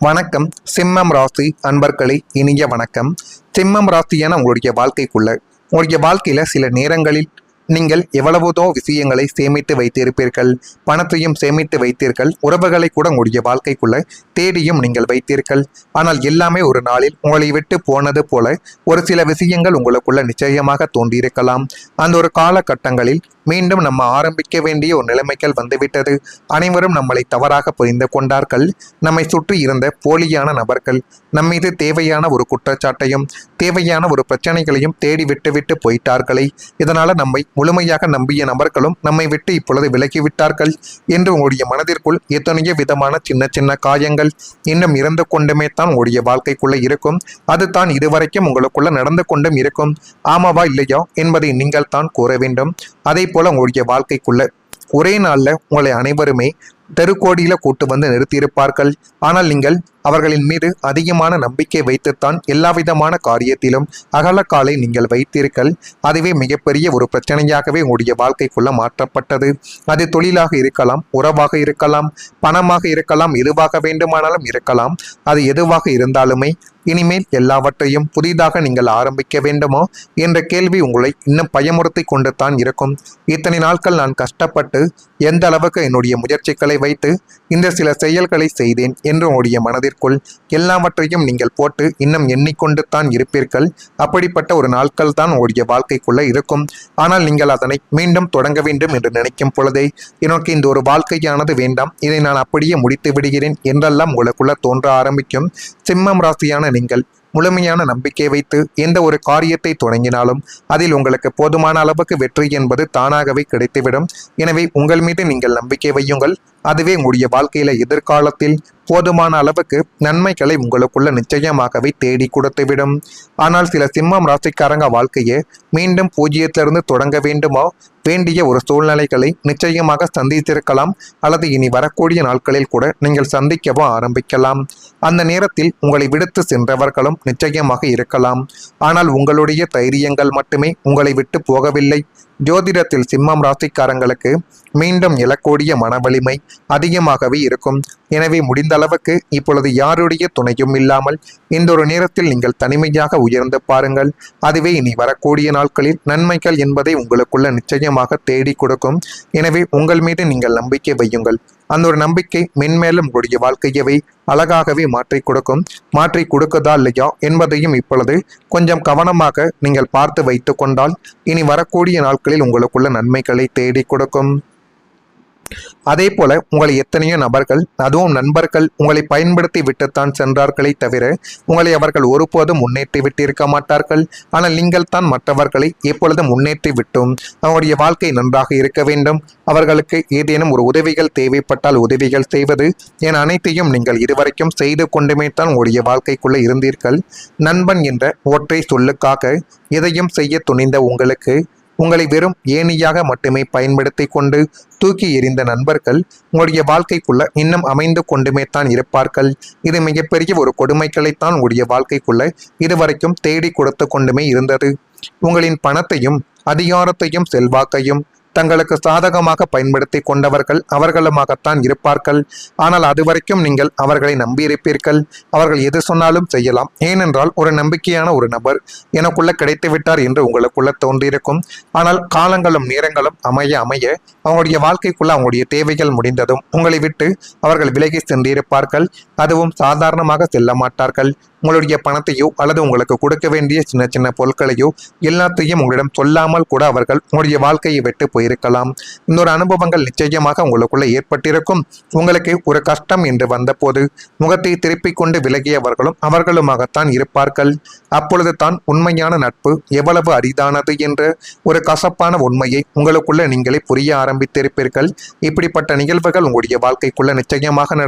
வணக்கம். சிம்மம் ராசி அன்பர்களே, இனிய வணக்கம். சிம்மம் ராசியான உங்களுடைய வாழ்க்கையில சில நேரங்களில் நீங்கள் எவ்வளவுதோ விஷயங்களை சேமித்து வைத்திருப்பீர்கள். பணத்தையும் சேமித்து வைத்தீர்கள். உறவுகளை கூட உங்களுடைய வாழ்க்கைக்குள்ள தேடியும் நீங்கள் வைத்தீர்கள். ஆனால் எல்லாமே ஒரு நாளில் உங்களை விட்டு போனது போல ஒரு சில விஷயங்கள் உங்களுக்குள்ள நிச்சயமாக தோன்றியிருக்கலாம். அந்த ஒரு காலகட்டங்களில் மீண்டும் நம்ம ஆரம்பிக்க வேண்டிய ஒரு நிலைமைகள் வந்துவிட்டது. அனைவரும் நம்மளை தவறாக புரிந்து கொண்டார்கள். நம்மை சுற்றி இருந்த போலியான நபர்கள் நம்மீது தேவையான ஒரு குற்றச்சாட்டையும் தேவையான ஒரு பிரச்சனைகளையும் தேடி விட்டு போயிட்டார்களே. இதனால நம்மை முழுமையாக நம்பிய நபர்களும் நம்மை விட்டு இப்பொழுது விலகிவிட்டார்கள் என்று உங்களுடைய மனதிற்குள் எத்தனையோ விதமான சின்ன சின்ன காயங்கள் இன்னும் இறந்து கொண்டுமே தான் உங்களுடைய வாழ்க்கைக்குள்ள இருக்கும். அது தான் இதுவரைக்கும் உங்களுக்குள்ள நடந்து கொண்டும் இருக்கும். ஆமாவா இல்லையா என்பதை நீங்கள் தான் கூற வேண்டும். அதே போல உங்களுடைய வாழ்க்கைக்குள்ள ஒரே நாள்ல உங்களை அனைவருமே தெருக்கோடியில கூட்டு வந்து நிறுத்தியிருப்பார்கள். ஆனால் நீங்கள் அவர்களின் மீது அதிகமான நம்பிக்கை வைத்துத்தான் எல்லா விதமான காரியத்திலும் அகலக்காலை நீங்கள் வைத்தீர்கள். அதுவே மிகப்பெரிய ஒரு பிரச்சனையாகவே உங்களுடைய வாழ்க்கைக்குள்ள மாற்றப்பட்டது. அது தொழிலாக இருக்கலாம், உறவாக இருக்கலாம், பணமாக இருக்கலாம், எதுவாக வேண்டுமானாலும் இருக்கலாம். அது எதுவாக இருந்தாலுமே இனிமேல் எல்லாவற்றையும் புதிதாக நீங்கள் ஆரம்பிக்க வேண்டுமோ என்ற கேள்வி உங்களை இன்னும் பயமுறுத்தி கொண்டு தான் இருக்கும். இத்தனை நாட்கள் நான் கஷ்டப்பட்டு எந்த அளவுக்கு என்னுடைய முயற்சிகளை வைத்து இந்த சில செயல்களை செய்தேன் என்று உங்களுடைய மனதிற்குள் எல்லாவற்றையும் நீங்கள் போட்டு இன்னும் எண்ணிக்கொண்டு தான் இருப்பீர்கள். அப்படிப்பட்ட ஒரு நாட்கள் தான் உங்களுடைய வாழ்க்கைக்குள்ள இருக்கும். ஆனால் நீங்கள் அதனை மீண்டும் தொடங்க வேண்டும் என்று நினைக்கும் பொழுதே எனக்கு இந்த ஒரு வாழ்க்கையானது வேண்டாம், இதை நான் அப்படியே முடித்து விடுகிறேன் என்றெல்லாம் உங்களுக்குள்ள தோன்ற ஆரம்பிக்கும். சிம்மம் ராசியான நீங்கள் முழுமையான நம்பிக்கை வைத்து எந்த ஒரு காரியத்தை தொடங்கினாலும் அதில் உங்களுக்கு போதுமான அளவுக்கு வெற்றி என்பது தானாகவே கிடைத்துவிடும். எனவே உங்கள் மீது நீங்கள் நம்பிக்கை வையுங்கள். அதுவே உங்களுடைய வாழ்க்கையில எதிர்காலத்தில் போதுமான அளவுக்கு நன்மைகளை உங்களுக்குள்ள நிச்சயமாகவே தேடி கொடுத்துவிடும். ஆனால் சில சிம்மம் ராசிக்காரங்க வாழ்க்கையை மீண்டும் பூஜ்ஜியத்திலிருந்து தொடங்க வேண்டுமோ வேண்டிய ஒரு சூழ்நிலைகளை நிச்சயமாக சந்தித்திருக்கலாம். அல்லது இனி வரக்கூடிய நாட்களில் கூட நீங்கள் சந்திக்கவோ ஆரம்பிக்கலாம். அந்த நேரத்தில் உங்களை விடுத்து சென்றவர்களும் நிச்சயமாக இருக்கலாம். ஆனால் உங்களுடைய தைரியங்கள் மட்டுமே உங்களை விட்டு போகவில்லை. ஜோதிடத்தில் சிம்மம் ராசிக்காரங்களுக்கு மீண்டும் எழக்கூடிய மன வலிமை அதிகமாகவே இருக்கும். எனவே முடிந்த அளவுக்கு இப்பொழுது யாருடைய துணையும் இல்லாமல் இந்த ஒரு நேரத்தில் நீங்கள் தனிமையாக உயர்ந்து பாருங்கள். அதுவே இனி வரக்கூடிய நாட்களில் நன்மைகள் என்பதை உங்களுக்குள்ள நிச்சயமாக தேடி கொடுக்கும். எனவே உங்கள் மீது நீங்கள் நம்பிக்கை வையுங்கள். அந்த ஒரு நம்பிக்கை மென்மேலும் உங்களுடைய வாழ்க்கையவை அழகாகவே மாற்றி கொடுக்கும். மாற்றி கொடுக்குதா இல்லையா என்பதையும் இப்பொழுது கொஞ்சம் கவனமாக நீங்கள் பார்த்து வைத்து கொண்டால் இனி வரக்கூடிய நாட்களில் உங்களுக்குள்ள நன்மைகளை தேடி கொடுக்கும். அதே போல உங்களை எத்தனையோ நபர்கள், அதுவும் நண்பர்கள் உங்களை பயன்படுத்தி விட்டுத்தான் சென்றார்களே தவிர உங்களை அவர்கள் ஒருபோதும் முன்னேற்றி விட்டிருக்க மாட்டார்கள். ஆனால் நீங்கள் தான் மற்றவர்களை எப்பொழுதும் முன்னேற்றி விட்டும் அவருடைய வாழ்க்கை நன்றாக இருக்க வேண்டும், அவர்களுக்கு ஏதேனும் ஒரு உதவிகள் தேவைப்பட்டால் உதவிகள் செய்வது என அனைத்தையும் நீங்கள் இதுவரைக்கும் செய்து கொண்டுமே தான் உங்களுடைய வாழ்க்கைக்குள்ள இருந்தீர்கள். நண்பன் என்ற ஒற்றை சொல்லுக்காக எதையும் செய்ய துணிந்த உங்களுக்கு உங்களை வெறும் ஏணியாக மட்டுமே பயன்படுத்தி கொண்டு தூக்கி எறிந்த நண்பர்கள் உங்களுடைய வாழ்க்கைக்குள்ள இன்னும் அமைந்து கொண்டுமே தான் இருப்பார்கள். இது மிகப்பெரிய ஒரு கொடுமைகளைத்தான் உங்களுடைய வாழ்க்கைக்குள்ள இதுவரைக்கும் தேடி கொடுத்து கொண்டுமே இருந்தது. உங்களின் பணத்தையும் அதிகாரத்தையும் செல்வாக்கையும் தங்களுக்கு சாதகமாக பயன்படுத்தி கொண்டவர்கள் அவர்களுமாகத்தான் இருப்பார்கள். ஆனால் அதுவரைக்கும் நீங்கள் அவர்களை நம்பியிருப்பீர்கள். அவர்கள் எது சொன்னாலும் செய்யலாம். ஏனென்றால் ஒரு நம்பிக்கையான ஒரு நபர் எனக்குள்ள கிடைத்துவிட்டார் என்று உங்களுக்குள்ள தோன்றியிருக்கும். ஆனால் காலங்களும் நேரங்களும் அமைய அவங்களுடைய வாழ்க்கைக்குள்ள அவங்களுடைய தேவைகள் முடிந்ததும் உங்களை விட்டு அவர்கள் விலகி சென்றிருப்பார்கள். அதுவும் சாதாரணமாக செல்ல மாட்டார்கள். உங்களுடைய பணத்தையோ அல்லது உங்களுக்கு கொடுக்க வேண்டிய சின்ன சின்ன பொருட்களையோ எல்லாத்தையும் உங்களிடம் சொல்லாமல் கூட அவர்கள் உங்களுடைய வாழ்க்கையை விட்டு போயிருக்கலாம். இன்னொரு அனுபவங்கள் நிச்சயமாக உங்களுக்குள்ள ஏற்பட்டிருக்கும். உங்களுக்கு ஒரு கஷ்டம் என்று வந்தபோது முகத்தை திருப்பிக் கொண்டு விலகியவர்களும் அவர்களுமாகத்தான் இருப்பார்கள். அப்பொழுது தான் உண்மையான நட்பு எவ்வளவு அரிதானது என்ற ஒரு கசப்பான உண்மையை உங்களுக்குள்ள நீங்களே புரிய ஆரம்பித்திருப்பீர்கள். இப்படிப்பட்ட நிகழ்வுகள் உங்களுடைய வாழ்க்கைக்குள்ள நிச்சயமாக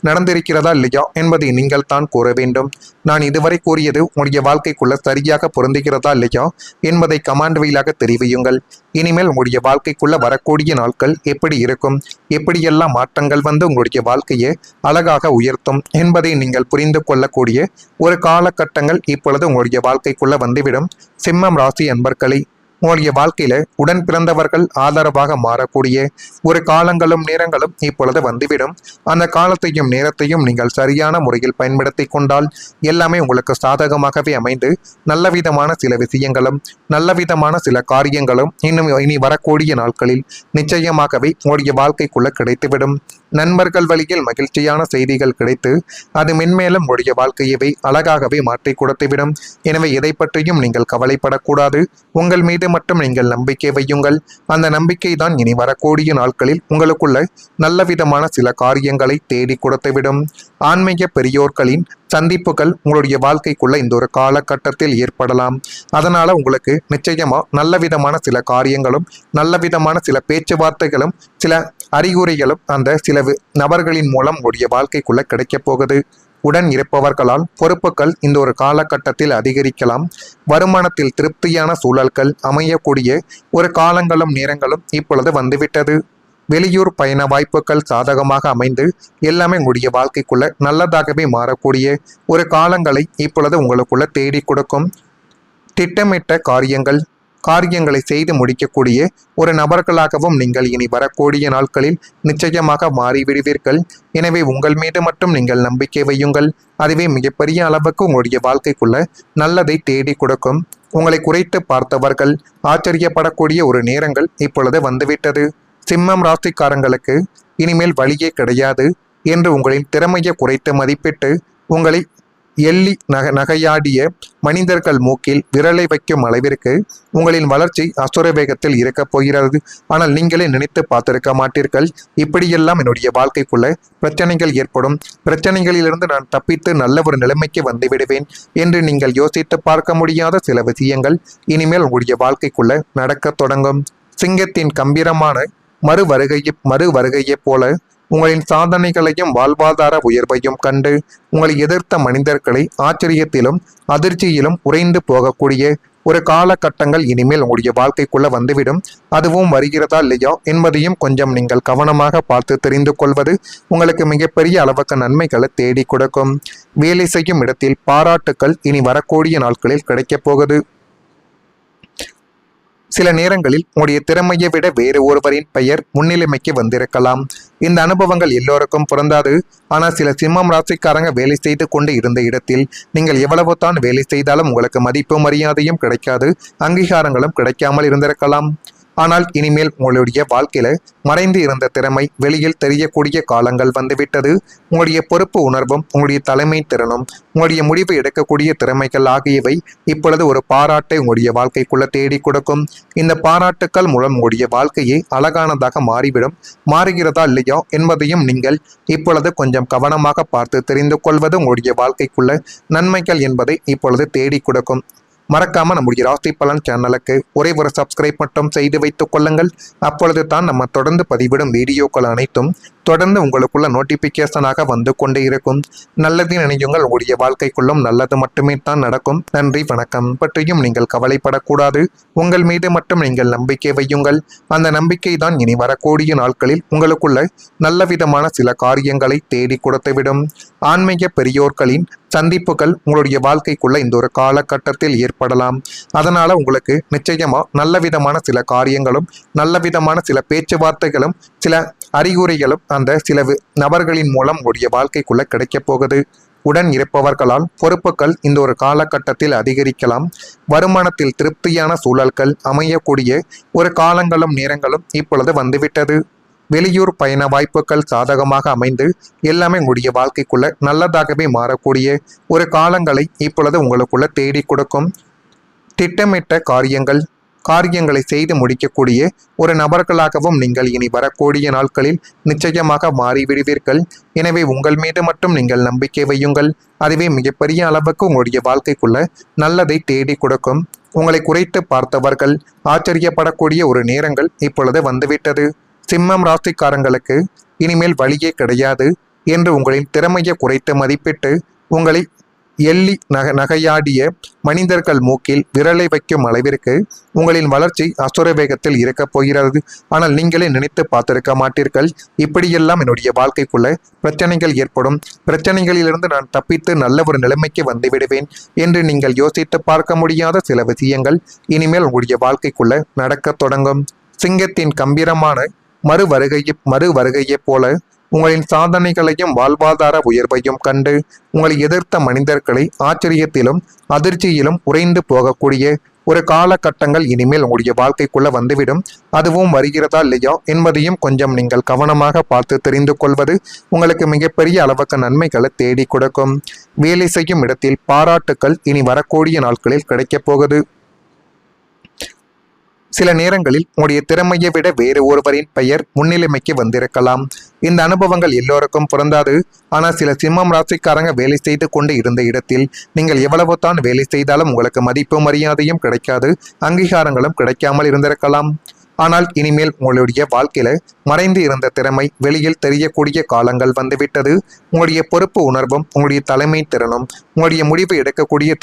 நடந்திருக்கிறதா இல்லையா என்பதை நீங்கள் தான் கூற வேண்டும். நான் இதுவரை கூறியது உங்களுடைய வாழ்க்கைக்குள்ள சரியாக பொருந்துகிறதா இல்லையா என்பதை கமாண்ட் வழியாக தெரிவியுங்கள். இனிமேல் உங்களுடைய வாழ்க்கைக்குள்ள வரக்கூடிய நாட்கள் எப்படி இருக்கும், எப்படியெல்லாம் மாற்றங்கள் வந்து உங்களுடைய வாழ்க்கையை அழகாக உயர்த்தும் என்பதை நீங்கள் புரிந்து கொள்ளக்கூடிய ஒரு காலகட்டங்கள் இப்பொழுது உங்களுடைய வாழ்க்கைக்குள்ள வந்துவிடும். சிம்மம் ராசி அன்பர்களை உங்களுடைய வாழ்க்கையில உடன் பிறந்தவர்கள் ஆதரவாக மாறக்கூடிய ஒரு காலங்களும் நேரங்களும் இப்பொழுது வந்துவிடும். அந்த காலத்தையும் நேரத்தையும் நீங்கள் சரியான முறையில் பயன்படுத்தி கொண்டால் எல்லாமே உங்களுக்கு சாதகமாகவே அமைந்து நல்ல விதமான சில விஷயங்களும் நல்ல விதமான சில காரியங்களும் இனி வரக்கூடிய நாட்களில் நிச்சயமாகவே உங்களுடைய வாழ்க்கைக்குள்ள கிடைத்துவிடும். நண்பர்கள் வழியில் மகிழ்ச்சியான செய்திகள் கிடைத்து அது மென்மேலும் உங்களுடைய வாழ்க்கையவே அழகாகவே மாற்றி கொடுத்துவிடும். எனவே எதை பற்றியும் நீங்கள் கவலைப்படக்கூடாது. உங்கள் மீது மட்டும் நீங்கள் நம்பிக்கை வையுங்கள். அந்த நம்பிக்கை தான் இனி வரக்கூடிய நாட்களில் உங்களுக்குள்ள நல்ல விதமான சில காரியங்களை தேடி கொடுத்துவிடும். ஆன்மீக பெரியோர்களின் சந்திப்புகள் உங்களுடைய வாழ்க்கைக்குள்ள இந்த ஒரு காலகட்டத்தில் ஏற்படலாம். அதனால உங்களுக்கு நிச்சயமா நல்ல விதமான சில காரியங்களும் நல்ல விதமான சில பேச்சுவார்த்தைகளும் சில அறிகுறிகளும் அந்த சில நபர்களின் மூலம் உங்களுடைய வாழ்க்கைக்குள்ள கிடைக்கப் போகுது. உடன் இருப்பவர்களால் பொறுப்புகள் இந்த ஒரு காலகட்டத்தில் அதிகரிக்கலாம். வருமானத்தில் திருப்தியான சூழல்கள் அமையக்கூடிய ஒரு காலங்களும் நேரங்களும் இப்பொழுது வந்துவிட்டது. வெளியூர் பயண வாய்ப்புகள் சாதகமாக அமைந்து எல்லாமே உங்களுடைய வாழ்க்கைக்குள்ள நல்லதாகவே மாறக்கூடிய ஒரு காலங்களை இப்பொழுது உங்களுக்குள்ள தேடி கொடுக்கும். திட்டமிட்ட காரியங்களை செய்து முடிக்கக்கூடிய ஒரு நபர்களாகவும் நீங்கள் இனி வரக்கூடிய நாட்களில் நிச்சயமாக மாறிவிடுவீர்கள். எனவே உங்கள் மீது மட்டும் நீங்கள் நம்பிக்கை வையுங்கள். அதுவே மிகப்பெரிய அளவுக்கு உங்களுடைய வாழ்க்கைக்குள்ள நல்லதை தேடி கொடுக்கும். உங்களை குறைத்து பார்த்தவர்கள் ஆச்சரியப்படக்கூடிய ஒரு நேரங்கள் இப்பொழுது வந்துவிட்டது. சிம்மம் ராசிக்காரங்களுக்கு இனிமேல் வழியே கிடையாது என்று உங்களின் திறமையை குறைத்து மதிப்பிட்டு உங்களை எள்ளி நகையாடிய மனிதர்கள் மூக்கில் விரலை வைக்கும் அளவிற்கு உங்களின் வளர்ச்சி அசுர வேகத்தில் இருக்கப் போகிறது. ஆனால் நீங்களே நினைத்து பார்த்திருக்க மாட்டீர்கள், இப்படியெல்லாம் என்னுடைய வாழ்க்கைக்குள்ள பிரச்சனைகள் ஏற்படும், பிரச்சனைகளிலிருந்து நான் தப்பித்து நல்ல ஒரு நிலைமைக்கு வந்து விடுவேன் என்று நீங்கள் யோசித்து பார்க்க முடியாத சில விஷயங்கள் இனிமேல் உங்களுடைய வாழ்க்கைக்குள்ள நடக்க தொடங்கும். சிங்கத்தின் கம்பீரமான மறு வருகையைப் போல உங்களின் சாதனைகளையும் வாழ்வாதார உயர்வையும் கண்டு உங்களை எதிர்த்த மனிதர்களை ஆச்சரியத்திலும் அதிர்ச்சியிலும் உறைந்து போகக்கூடிய ஒரு காலகட்டங்கள் இனிமேல் உங்களுடைய வாழ்க்கைக்குள்ள வந்துவிடும். அதுவும் வருகிறதா இல்லையா என்பதையும் கொஞ்சம் நீங்கள் கவனமாக பார்த்து தெரிந்து கொள்வது உங்களுக்கு மிகப்பெரிய அளவுக்கு நன்மைகளை தேடி கொடுக்கும். வேலை செய்யும் இடத்தில் பாராட்டுக்கள் இனி வரக்கூடிய நாட்களில் கிடைக்கப் போகுது. சில நேரங்களில் உங்களுடைய திறமையை விட வேறு ஒருவரின் பெயர் முன்னிலைமைக்கு வந்திருக்கலாம். இந்த அனுபவங்கள் எல்லோருக்கும் பொருந்தாது. ஆனால் சில சிம்மம் ராசிக்காரங்க வேலை செய்து கொண்டு இருந்த இடத்தில் நீங்கள் எவ்வளவு தான் வேலை செய்தாலும் உங்களுக்கு மதிப்பு மரியாதையும் கிடைக்காது, அங்கீகாரங்களும் கிடைக்காமல் இருந்திருக்கலாம். ஆனால் இனிமேல் உங்களுடைய வாழ்க்கையில மறைந்து இருந்த திறமை வெளியில் தெரியக்கூடிய காலங்கள் வந்துவிட்டது. உங்களுடைய பொறுப்பு உணர்வும் உங்களுடைய தலைமை திறனும் உங்களுடைய முடிவு எடுக்கக்கூடிய திறமைகள் ஆகியவை இப்பொழுது ஒரு பாராட்டை உங்களுடைய வாழ்க்கைக்குள்ள தேடி கொடுக்கும். இந்த பாராட்டுக்கள் மூலம் உங்களுடைய வாழ்க்கையை அழகானதாக மாறுகிறதா இல்லையா என்பதையும் நீங்கள் இப்பொழுது கொஞ்சம் கவனமாக பார்த்து தெரிந்து கொள்வது உங்களுடைய வாழ்க்கைக்குள்ள நன்மைகள் என்பதை இப்பொழுது தேடி கொடுக்கும். மறக்காம நம்முடைய ராசி பலன் சேனலுக்கு ஒரே ஒரு சப்ஸ்கிரைப் மட்டும் செய்து வைத்துக் கொள்ளுங்கள். அப்பொழுது தான் நம்ம தொடர்ந்து பதிவிடும் வீடியோக்கள் அனைத்தும் தொடர்ந்து உங்களுக்குள்ள நோட்டிபிகேஷனாக வந்து கொண்டே இருக்கும். நல்லது நினையுங்கள், உங்களுடைய வாழ்க்கைக்குள்ளும் நல்லது மட்டுமே தான் நடக்கும். நன்றி, வணக்கம். பற்றியும் நீங்கள் கவலைப்படக்கூடாது. உங்கள் மீது மட்டும் நீங்கள் நம்பிக்கை வையுங்கள். அந்த நம்பிக்கை தான் இனி வரக்கூடிய நாட்களில் உங்களுக்குள்ள நல்ல விதமான சில காரியங்களை தேடி கொடுத்துவிடும். ஆன்மீக பெரியோர்களின் சந்திப்புகள் உங்களுடைய வாழ்க்கைக்குள்ள இந்த ஒரு காலகட்டத்தில் ஏற்படலாம். அதனால உங்களுக்கு நிச்சயமா நல்ல விதமான சில காரியங்களும் நல்ல விதமான சில பேச்சுவார்த்தைகளும் சில அறிகுறிகளும் அந்த சில நபர்களின் மூலம் உங்களுடைய வாழ்க்கைக்குள்ள கிடைக்கப் போகுது. உடன் இருப்பவர்களால் பொறுப்புகள் இந்த ஒரு காலகட்டத்தில் அதிகரிக்கலாம். வருமானத்தில் திருப்தியான சூழல்கள் அமையக்கூடிய ஒரு காலங்களும் நேரங்களும் இப்பொழுது வந்துவிட்டது. வெளியூர் பயண வாய்ப்புகள் சாதகமாக அமைந்து எல்லாமே உங்களுடைய வாழ்க்கைக்குள்ள நல்லதாகவே மாறக்கூடிய ஒரு காலங்களை இப்பொழுது உங்களுக்குள்ள தேடி கொடுக்கும். திட்டமிட்ட காரியங்களை செய்து முடிக்கக்கூடிய ஒரு நபர்களாகவும் நீங்கள் இனி வரக்கூடிய நாட்களில் நிச்சயமாக மாறிவிடுவீர்கள். எனவே உங்கள் மீது மட்டும் நீங்கள் நம்பிக்கை வையுங்கள். அதுவே மிகப்பெரிய அளவுக்கு உங்களுடைய வாழ்க்கைக்குள்ள நல்லதை தேடி கொடுக்கும். உங்களை குறைத்து பார்த்தவர்கள் ஆச்சரியப்படக்கூடிய ஒரு நேரங்கள் இப்பொழுது வந்துவிட்டது. சிம்மம் ராசிக்காரங்களுக்கு இனிமேல் வழியே கிடையாது என்று உங்களின் திறமையை குறைத்து மதிப்பிட்டு உங்களை எள்ளி நகையாடிய மனிதர்கள் மூக்கில் விரலை வைக்கும் அளவிற்கு உங்களின் வளர்ச்சி அசுர வேகத்தில் இருக்கப் போகிறது. ஆனால் நீங்களே நினைத்து பார்த்திருக்க மாட்டீர்கள், இப்படியெல்லாம் என்னுடைய வாழ்க்கைக்குள்ள பிரச்சனைகள் ஏற்படும், பிரச்சனைகளிலிருந்து நான் தப்பித்து நல்ல ஒரு நிலைமைக்கு வந்து விடுவேன் என்று நீங்கள் யோசித்து பார்க்க முடியாத சில விஷயங்கள் இனிமேல் உங்களுடைய வாழ்க்கைக்குள்ள நடக்க தொடங்கும். சிங்கத்தின் கம்பீரமான மறு வருகையைப் போல உங்களின் சாதனைகளையும் வாழ்வாதார உயர்வையும் கண்டு உங்களை எதிர்த்த மனிதர்களை ஆச்சரியத்திலும் அதிர்ச்சியிலும் உறைந்து போகக்கூடிய ஒரு காலகட்டங்கள் இனிமேல் உங்களுடைய வாழ்க்கைக்குள்ள வந்துவிடும். அதுவும் வருகிறதா இல்லையா என்பதையும் கொஞ்சம் நீங்கள் கவனமாக பார்த்து தெரிந்து கொள்வது உங்களுக்கு மிகப்பெரிய அளவுக்கு நன்மைகளை தேடி கொடுக்கும். வேலை செய்யும் இடத்தில் பாராட்டுக்கள் இனி வரக்கூடிய நாட்களில் கிடைக்கப் போகுது. சில நேரங்களில் உங்களுடைய திறமையை விட வேறு ஒருவரின் பெயர் முன்னிலைமைக்கு வந்திருக்கலாம். இந்த அனுபவங்கள் எல்லோருக்கும் பொருந்தாது. ஆனால் சில சிம்மம் ராசிக்காரங்க வேலை செய்து கொண்டு இருந்த இடத்தில் நீங்கள் எவ்வளவு தான் வேலை செய்தாலும் உங்களுக்கு மதிப்பு மரியாதையும் கிடைக்காது, அங்கீகாரங்களும் கிடைக்காமல் இருந்திருக்கலாம். ஆனால் இனிமேல் உங்களுடைய வாழ்க்கையில மறைந்து இருந்த திறமை வெளியில் தெரியக்கூடிய காலங்கள் வந்துவிட்டது. உங்களுடைய பொறுப்பு உணர்வும் உங்களுடைய தலைமை திறனும் உங்களுடைய முடிவு எடுக்கக்கூடிய